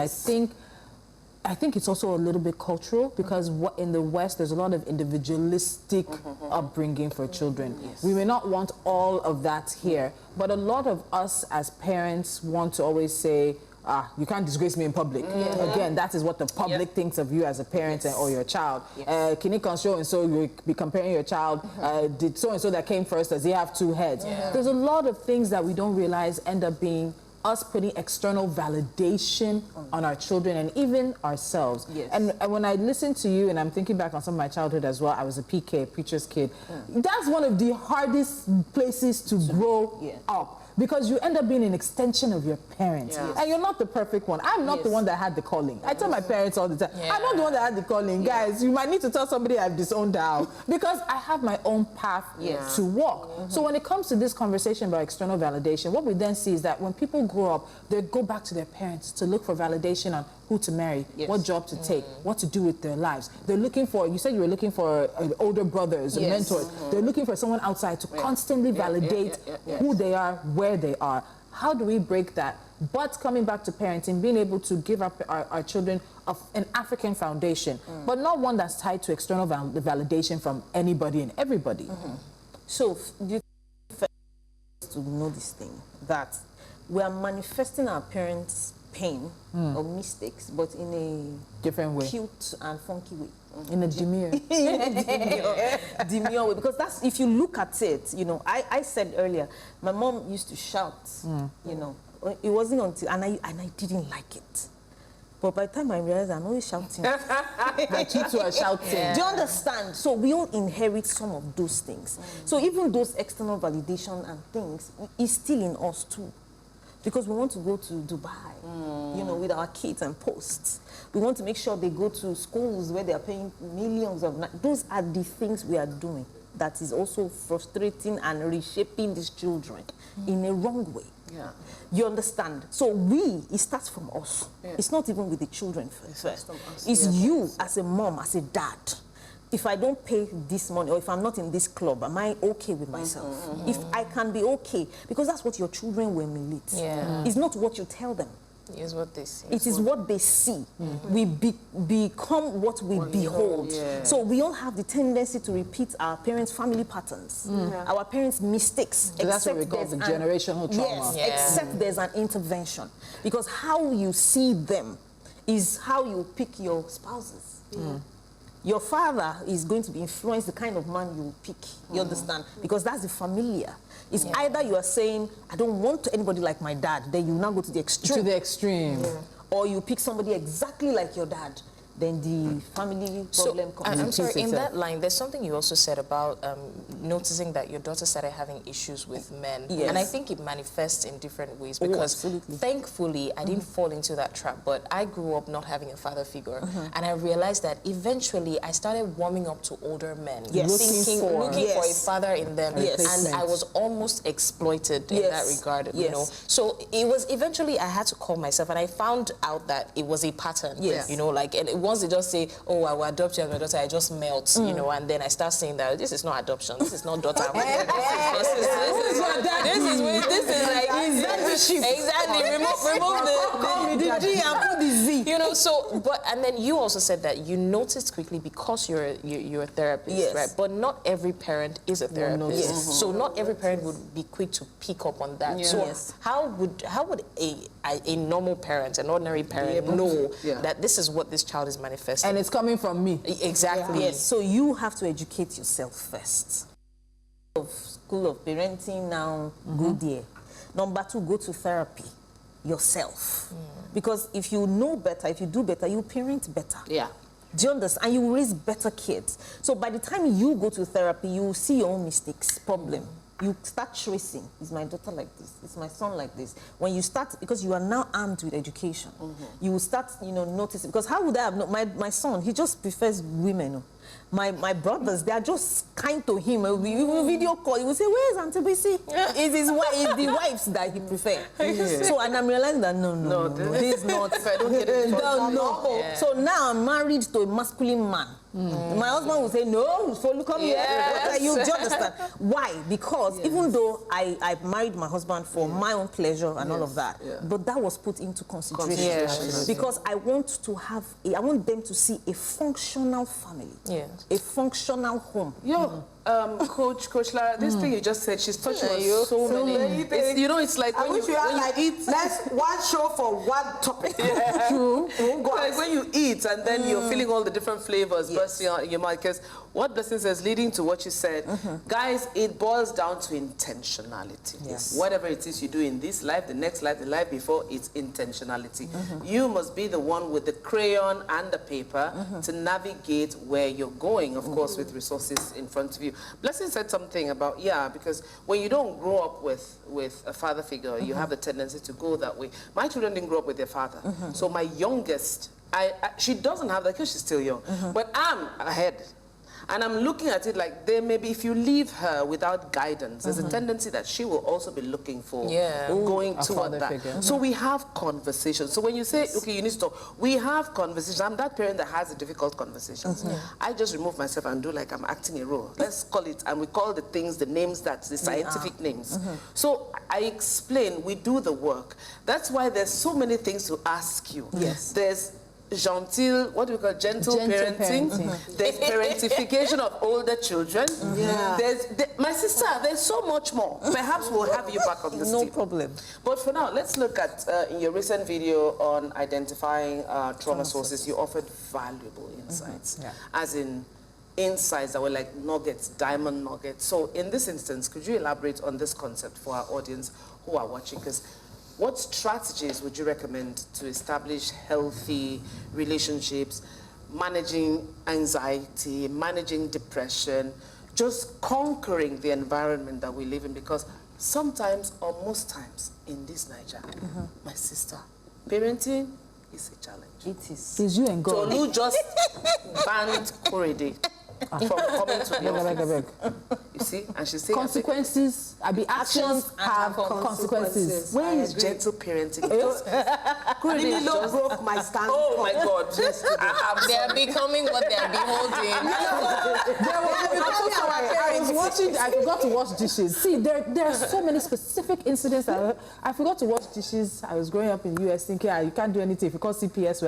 I think it's also a little bit cultural, because in the West, there's a lot of individualistic upbringing for children. We may not want all of that here, but a lot of us as parents want to always say, you can't disgrace me in public. Again, that is what the public thinks of you as a parent or your child. Kinika so you'll be comparing your child, did so-and-so that came first, does he have two heads? There's a lot of things that we don't realize end up being us putting external validation on our children and even ourselves. And when I listen to you, and I'm thinking back on some of my childhood as well, I was a PK, preacher's kid. That's one of the hardest places to grow up, because you end up being an extension of your parents. And you're not the perfect one. I'm not the one that had the calling. I tell my parents all the time, I'm not the one that had the calling. Guys, you might need to tell somebody I've disowned now, because I have my own path to walk. So when it comes to this conversation about external validation, what we then see is that when people grow up, they go back to their parents to look for validation on who to marry, what job to take, what to do with their lives. They're looking for, you said you were looking for older brothers, mentors. They're looking for someone outside to constantly validate who they are, where they are. How do we break that? But coming back to parenting, being able to give our children an African foundation, but not one that's tied to external validation from anybody and everybody. So you first to know this thing, that we are manifesting our parents' pain or mistakes, but in a different way, cute and funky way. In a demure. Demure way. Because that's, if you look at it, you know, I said earlier, my mom used to shout, you know. It wasn't until, and I didn't like it. But by the time I realized I'm always shouting. My kids were shouting. Do you understand? So we all inherit some of those things. So even those external validation and things is still in us too. Because we want to go to Dubai, you know, with our kids and post. We want to make sure they go to schools where they are paying millions of... Those are the things we are doing that is also frustrating and reshaping these children in a wrong way. You understand? So it starts from us. It's not even with the children first. It's you as a mom, as a dad. If I don't pay this money, or if I'm not in this club, am I okay with myself? If I can be okay, because that's what your children will emulate. It's not what you tell them. It is what they see. It is what they see. We become what we behold. So we all have the tendency to repeat our parents' family patterns, our parents' mistakes. So that's what we call the generational trauma. Except there's an intervention. Because how you see them is how you pick your spouses. Your father is going to be influenced the kind of man you pick. You understand? Because that's the familiar. It's either you are saying, I don't want anybody like my dad, then you now go to the extreme. To the extreme. or you pick somebody exactly like your dad, then the family problem comes. I'm sorry, in that line, there's something you also said about noticing that your daughter started having issues with men. Yes. And I think it manifests in different ways because thankfully I didn't fall into that trap, but I grew up not having a father figure. And I realized that eventually I started warming up to older men, looking for a father in them. And I was almost exploited in that regard, you know. So it was eventually I had to call myself, and I found out that it was a pattern, you know, like, and once they just say, oh, I will adopt you as my daughter, I just melt, you know, and then I start saying that this is not adoption, this is not daughter. This is like, exactly, remove the G and put the Z. You know, so, but, and then you also said that you noticed quickly because you're a therapist, right? But not every parent is a therapist. So not every parent would be quick to pick up on that. So how would a normal parent, an ordinary parent, know that this is what this child is manifesting? And it's coming from me. Exactly. Yes, so you have to educate yourself first. School of parenting now, go there. Number 2, go to therapy yourself. Because if you know better, if you do better, you parent better. Yeah. Do you understand? And you raise better kids. So by the time you go to therapy, you see your own mistakes, problem. You start tracing. Is my daughter like this? Is my son like this? When you start, because you are now armed with education, you will start, you know, noticing. Because how would I have known? My son, he just prefers women. My brothers, they are just kind to him. We will video call. He will say, "Where's Auntie BC?" It's the wives that he prefers. So, and I'm realizing that no, this is not. If I don't get it, no. So now I'm married to a masculine man. My husband will say, no, follow, come here. You do understand? Why? Because even though I married my husband for my own pleasure and all of that, but that was put into consideration. Because I want them to see a functional family, a functional home. Coach Lara, this thing you just said, she's touching on so many things. You know, it's like when you eat. Let's one show for one topic. True. Like when you eat and then you're feeling all the different flavors bursting out in your mouth. Because what Blessing says, leading to what you said, guys, it boils down to intentionality. Whatever it is you do in this life, the next life, the life before, it's intentionality. You must be the one with the crayon and the paper to navigate where you're going, of course, with resources in front of you. Blessing said something about, because when you don't grow up with a father figure, you have the tendency to go that way. My children didn't grow up with their father. So my youngest, she doesn't have that because she's still young. But I'm ahead. And I'm looking at it like maybe if you leave her without guidance, there's a tendency that she will also be looking for going toward that. Figure. So we have conversations. So when you say, okay, you need to talk, we have conversations. I'm that parent that has the difficult conversations. I just remove myself and do like I'm acting a role. Let's call it, and we call the things the names that's the scientific names. So I explain, we do the work. That's why there's so many things to ask you. There's gentle parenting. There's parentification of older children. My sister, there's so much more. Perhaps we'll have you back on this team. No problem. But for now, let's look at, in your recent video on identifying trauma sources, you offered valuable insights. As in insights that were like nuggets, diamond nuggets. So in this instance, could you elaborate on this concept for our audience who are watching? Because what strategies would you recommend to establish healthy relationships, managing anxiety, managing depression, just conquering the environment that we live in? Because sometimes, or most times, in this Niger, my sister, parenting is a challenge. It is. It's you and God. Tolu just banned Korede from coming to the office. You see? And she's saying consequences, actions have consequences. Where is gentle parenting? Korede broke my stand. Oh my God. They are becoming what they are beholding. I forgot to wash dishes. See, there are so many specific incidents. I forgot to wash dishes. I was growing up in the US thinking, you can't do anything. If you call CPS,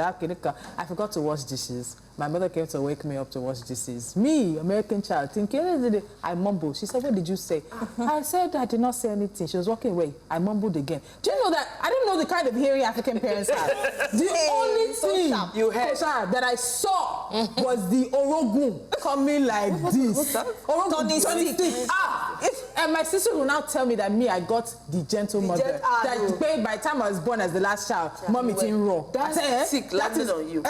I forgot to wash dishes. My mother came to wake me up to wash dishes. Me, American child, thinking, I mumbled. She said, what did you say? I said, I did not say anything. She was walking away. I mumbled again. Do you know that? I didn't know the kind of hearing African parents have. The only thing you heard that I saw was the orogun coming like this. Orogun, And my sister will now tell me that I got the gentle mother. That by the time I was born as the last child, mom eating raw. That's sick landed on you.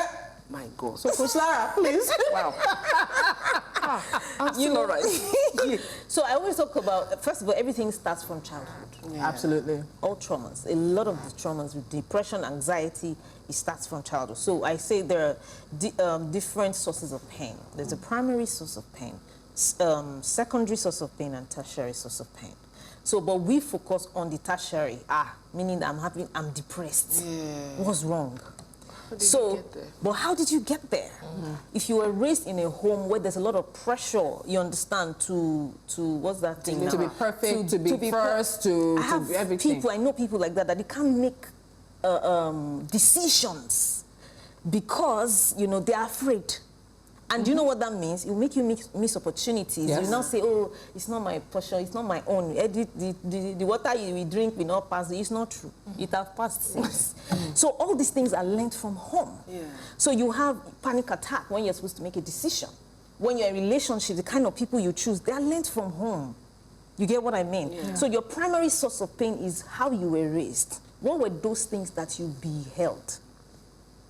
My God. So, Coach Lara, please. Wow. I'm still all right. So I always talk about, first of all, everything starts from childhood. Yeah. Absolutely. All traumas. A lot of the traumas with depression, anxiety, it starts from childhood. So I say there are different sources of pain. There's a primary source of pain, secondary source of pain, and tertiary source of pain. So, but we focus on the tertiary, meaning that I'm depressed. Yeah. What's wrong? But how did you get there? If you were raised in a home where there's a lot of pressure, you understand, to what's that thing now? To be perfect, to be first, to everything. I know people like that they can't make decisions because, you know, they're afraid. And do you know what that means? It will make you miss opportunities. Yes. You now say, oh, it's not my portion, it's not my own. The water you drink will not pass. It's not true. It has passed since. So all these things are learned from home. Yeah. So you have panic attack when you're supposed to make a decision. When you're in a relationship, the kind of people you choose, they are learned from home. You get what I mean? Yeah. So your primary source of pain is how you were raised. What were those things that you beheld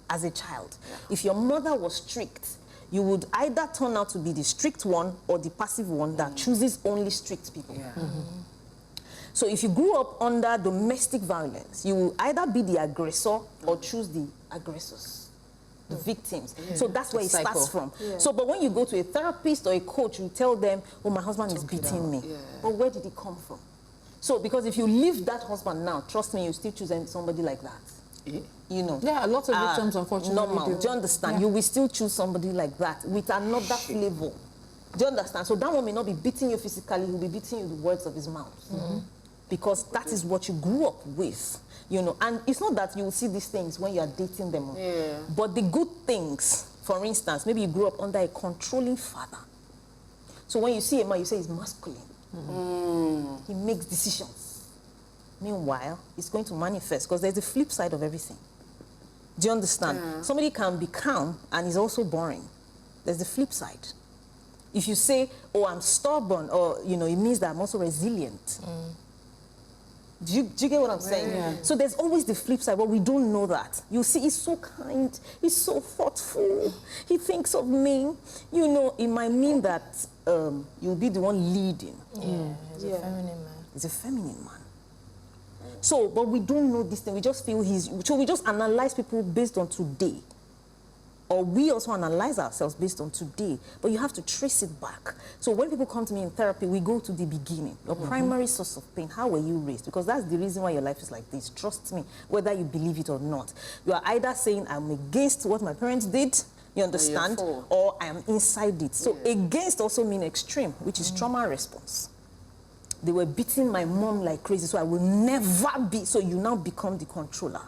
as a child? Yeah. If your mother was strict, you would either turn out to be the strict one or the passive one that chooses only strict people. Yeah. So if you grew up under domestic violence, you will either be the aggressor or choose the aggressors, the victims. Yeah. So that's where it starts from. Yeah. So, but when you go to a therapist or a coach, you tell them, oh, my husband is beating me. Yeah. But where did it come from? So, because if you leave that husband now, trust me, you still choose somebody like that. You know. Yeah, a lot of victims, unfortunately, normal. Do you understand? Yeah. You will still choose somebody like that with another flavor. Do you understand? So that one may not be beating you physically, he'll be beating you with the words of his mouth. Because that is what you grew up with. You know, and it's not that you will see these things when you are dating them. Yeah. But the good things, for instance, maybe you grew up under a controlling father. So when you see a man, you say he's masculine. He makes decisions. Meanwhile, it's going to manifest because there's a flip side of everything. Do you understand? Yeah. Somebody can be calm and is also boring. There's the flip side. If you say, oh, I'm stubborn, or, you know, it means that I'm also resilient. Do you get what I'm saying? Yeah. So there's always the flip side, but we don't know that. You see, he's so kind, he's so thoughtful, he thinks of me. You know, it might mean that you'll be the one leading. Yeah, he's a feminine man. He's a feminine man. So, but we don't know this thing. We just feel so we just analyze people based on today. Or we also analyze ourselves based on today. But you have to trace it back. So when people come to me in therapy, we go to the beginning. Your primary source of pain, how were you raised? Because that's the reason why your life is like this. Trust me, whether you believe it or not. You are either saying, I'm against what my parents did, you understand? Or I am inside it. So against also means extreme, which is trauma response. They were beating my mom like crazy, so I will never be. So you now become the controller.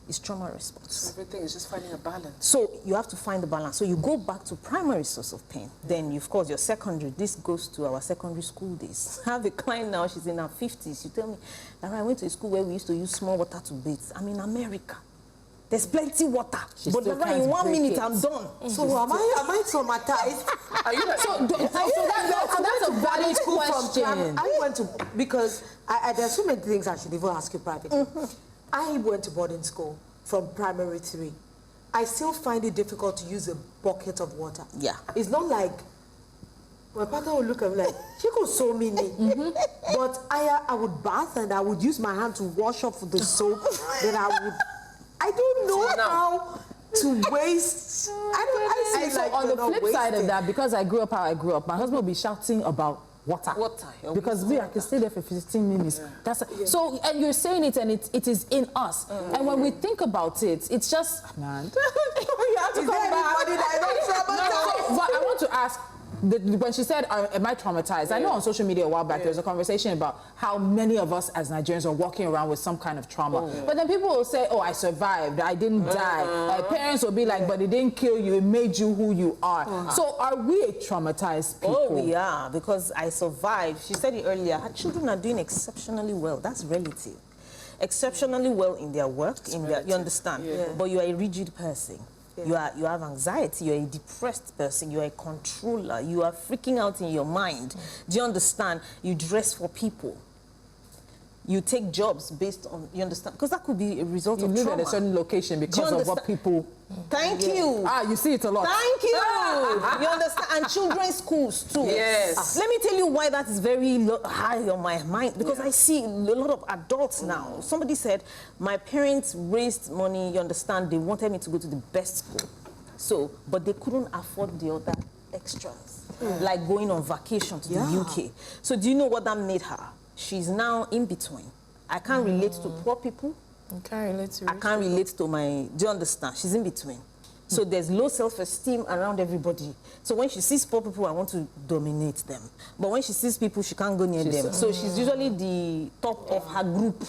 It's trauma response. So everything is just finding a balance. So you have to find the balance. So you go back to primary source of pain. Then, of course, your secondary. This goes to our secondary school days. I have a client now, she's in her 50s. You tell me, Lara, I went to a school where we used to use small water to bathe. I'm in America. There's plenty water. But Lara, in 1 minute, I'm done. So am I traumatized? Are you like, so that's a valid question. I went to, because there's so many things I should even ask you privately. I went to boarding school from primary 3. I still find it difficult to use a bucket of water. Yeah. It's not like, my partner would look at me like, she could so many. But I would bath and I would use my hand to wash off the soap. Then I don't know how to waste. On the flip side of that, because I grew up how I grew up, my husband will be shouting about water. Because I can stay there for 15 minutes. So, and you're saying it, and it is in us. And when we think about it, it's just, man. You have to come back. But I want to ask, when she said, am I traumatized? I know on social media a while back there was a conversation about how many of us as Nigerians are walking around with some kind of trauma. But then people will say, oh, I survived, I didn't die. Parents will be like, but it didn't kill you, it made you who you are. So are we a traumatized people? Oh, we are, because I survived. She said it earlier, her children are doing exceptionally well. That's relative. Exceptionally well in their work, you understand? But you are a rigid person. You have anxiety, you're a depressed person, you're a controller, you are freaking out in your mind. Do you understand? You dress for people. You take jobs based on, you understand? Because that could be a result of trauma. You live at a certain location because of what people... Thank you. You see it a lot. Thank you. You understand? And children's schools too. Yes. Let me tell you why that is very high on my mind. Because I see a lot of adults now. Somebody said, my parents raised money, you understand, they wanted me to go to the best school. So, but they couldn't afford the other extras. Like going on vacation to the UK. So do you know what that made her? She's now in between. I can't relate to poor people. I can't relate to I can't relate to my... Do you understand? She's in between. So there's low self-esteem around everybody. So when she sees poor people, I want to dominate them. But when she sees people, she can't go near them. So she's usually the top of her group.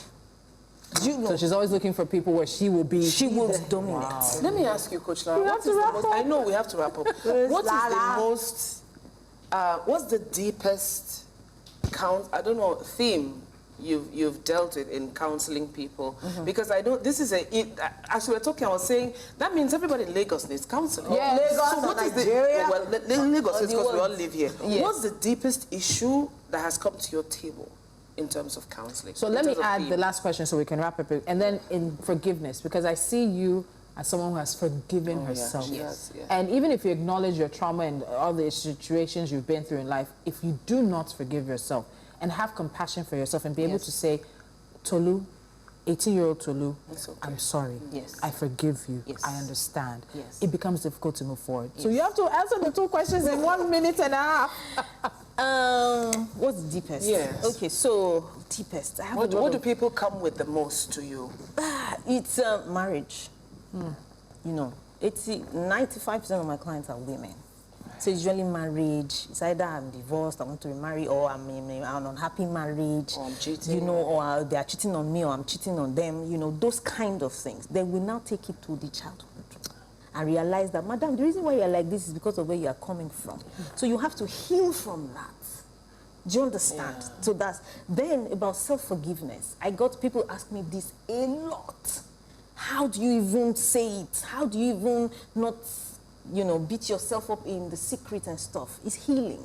Do you know? So she's always looking for people where she will be... She will dominate. Wow. Let me ask you, Coach Lara, I know we have to wrap up. What is the most... what's the deepest... theme you've dealt with in counseling people? Because I know this is as we were talking, I was saying, that means everybody in Lagos needs counseling. Yeah, Lagos, so what is Nigeria. Lagos is because we all live here. Yes. What's the deepest issue that has come to your table in terms of counseling? So let me add the last question so we can wrap up. And then in forgiveness, because I see you as someone who has forgiven herself. Yes. And even if you acknowledge your trauma and all the situations you've been through in life, if you do not forgive yourself and have compassion for yourself and be able to say, Tolu, 18-year-old Tolu, I'm sorry. Yes. I forgive you. Yes. I understand. Yes. It becomes difficult to move forward. So you have to answer the two questions in 1.5 minutes. What's the deepest? Yes. Okay, so deepest. What do people come with the most to you? It's marriage. You know, 95% of my clients are women. So it's usually marriage. It's either I'm divorced, I want to remarry, or I'm in an unhappy marriage. Or I'm cheating. You know, or they are cheating on me, or I'm cheating on them. You know, those kind of things. Then we now take it to the childhood and realize that, madam, the reason why you're like this is because of where you are coming from. So you have to heal from that. Do you understand? So that's... Then about self-forgiveness. I got people ask me this a lot. How do you even say it? How do you even not, you know, beat yourself up in the secret and stuff? It's healing.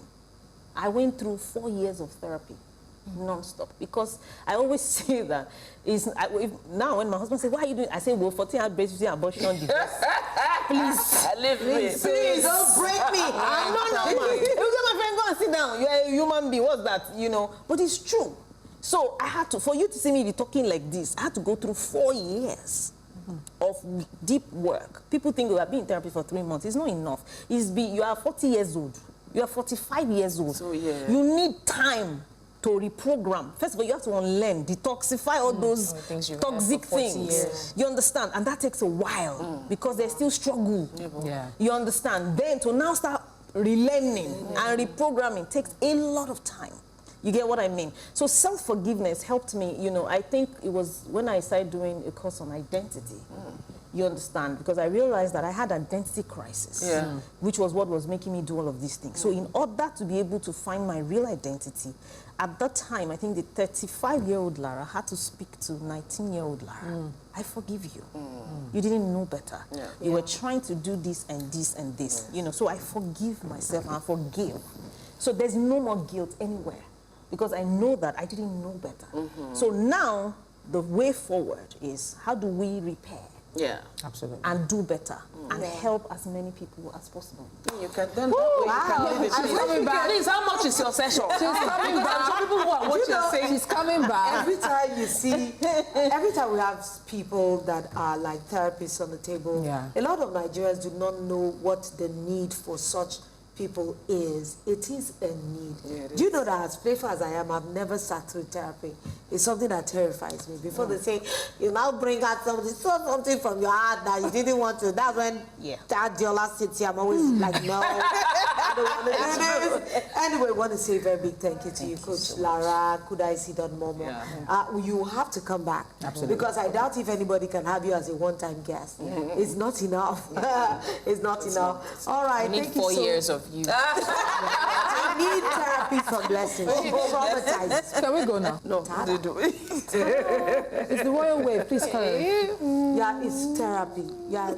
I went through 4 years of therapy, non-stop, because I always say that now when my husband says, why are you doing? I say, well, 14 outbreaks, 15 abortion, divorce. Please, please, don't break me. I'm not normal. If you get my friend, go and sit down. You're a human being. What's that? You know, but it's true. So I had to, for you to see me be talking like this, I had to go through 4 years of deep work. People think we have been in therapy for 3 months. It's not enough. You are 40 years old. You are 45 years old. So, yeah. You need time to reprogram. First of all, you have to unlearn, detoxify all those toxic things. You understand? And that takes a while because there's still struggle. Yeah. You understand? Then to now start relearning and reprogramming takes a lot of time. You get what I mean? So self-forgiveness helped me, you know, I think it was when I started doing a course on identity. You understand? Because I realized that I had identity crisis, which was what was making me do all of these things. So in order to be able to find my real identity, at that time, I think the 35-year-old Lara had to speak to 19-year-old Lara. I forgive you. You didn't know better. You were trying to do this and this and this. You know, so I forgive myself and I forgive. So there's no more guilt anywhere, because I know that I didn't know better. So now, the way forward is, how do we repair? Yeah. Absolutely. And do better and help as many people as possible. You can then Please, how much is your session? She's coming back. Some people who are watching are saying She's coming back. Every time you see, every time we have people that are like therapists on the table, a lot of Nigerians do not know what the need for such people is. It is a need. Do you know that as playful as I am, I've never sat through therapy. It's something that terrifies me. Before they say, you now bring out something from your heart that you didn't want to. That's when that Diola sits here. I'm always like, no, I don't want to do this. Anyway, I want to say a very big thank you to you, Coach Lara, Momo. You have to come back. Absolutely. Because I doubt if anybody can have you as a one-time guest. It's not enough. It's not enough. All right, we need 4 years of you. I need therapy for blessings. Traumatized. Can we go now? no, they do. It's the royal way. Please carry. Yeah, it's therapy. Yeah.